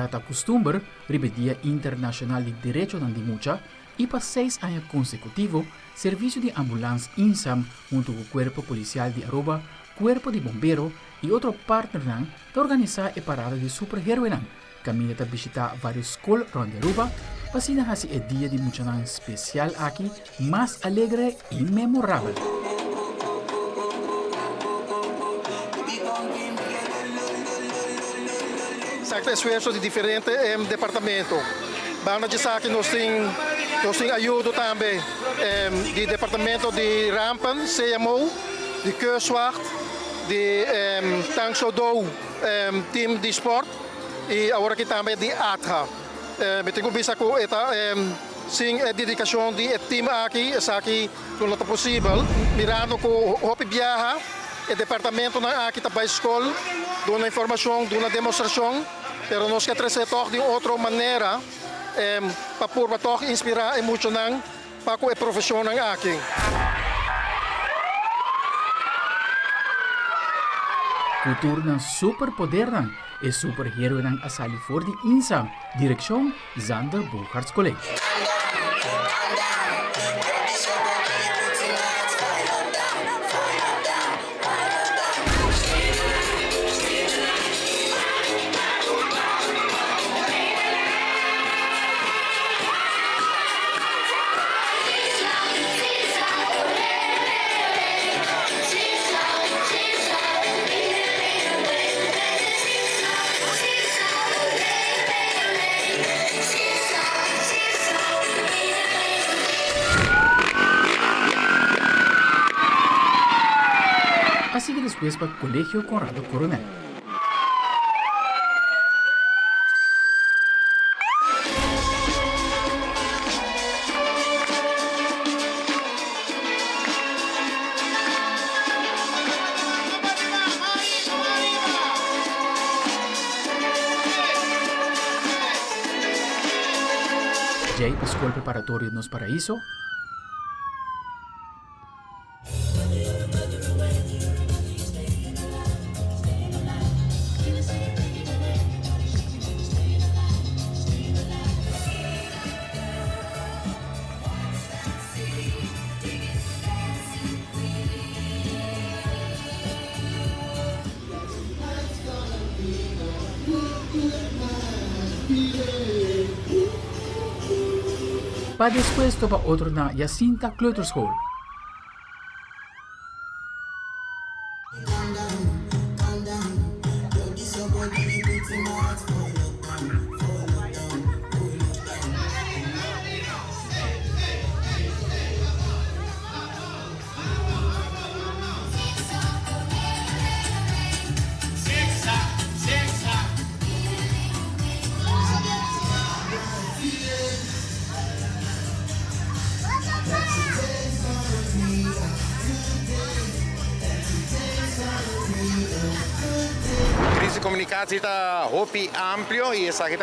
Dia ta costumbre, ribe Dia Internacional de Derecho ng Dimucha, e para 6 anos consecutivos, serviço de ambulância INSAM junto com o Cuerpo Policial de Aruba, Cuerpo de Bombero e outro partner nang ta organizar a parada de superhéroe nang, caminha ta visitar vários escolas ronde Aruba, pasina hasi e dia de mucha nang especial aqui, mais alegre e memorável. Sakta esfuerzo de diferente departamento. Bana de saque nós tem ajuda também de departamento de rampen, CMO, de kustwacht, de tanksodo, team de sport e agora aqui também de ATRA. Betekent bisa ko eta sing dedicação de team aqui, essa aqui tudo é possível. Mirando ko hopi viaja, o departamento na aqui também escola, dona informação, dona demonstração, pero nós quer trazer toch de outra maneira para por toch inspirar emocional para ko e profissão ng aqui. Kultur ng superpoder ng e superhero ng asali for di INSAM, direksyon Zander Burkhardt College. Así que después para el Colegio Conrado Coronel. Jay, Escola Preparatoria Nos Paraíso. Pa después topa otro na Jacinta Kleuterschool. Comunicação está hopi amplio e essa aqui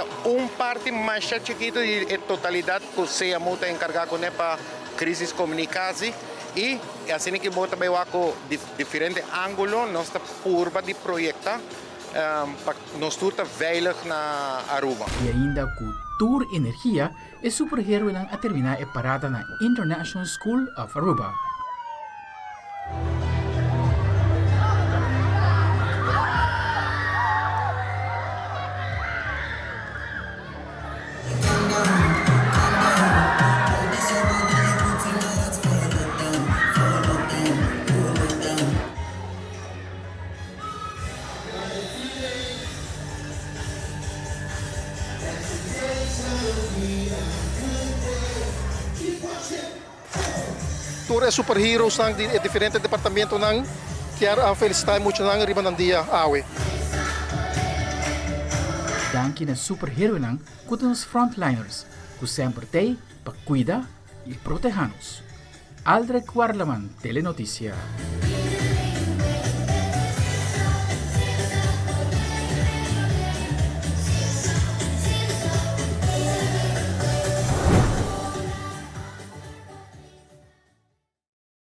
parte mais chiquito de totalidade que se a multa encargar com para crise comunicação e assim que bota bem com diferente ângulo nossa curva de projeto para nós tudo veilig na Aruba. E ainda Cultura Energia é superhero a terminar a parada na International School of Aruba. Tour é superheroes ng diferente departamento ng kaya felicitar muito ng riba ng dia awe. Danke na superhero ng kutos frontliners, ku sempre te pa cuida e protejanos. Aldrich Warlaman, Telenoticia.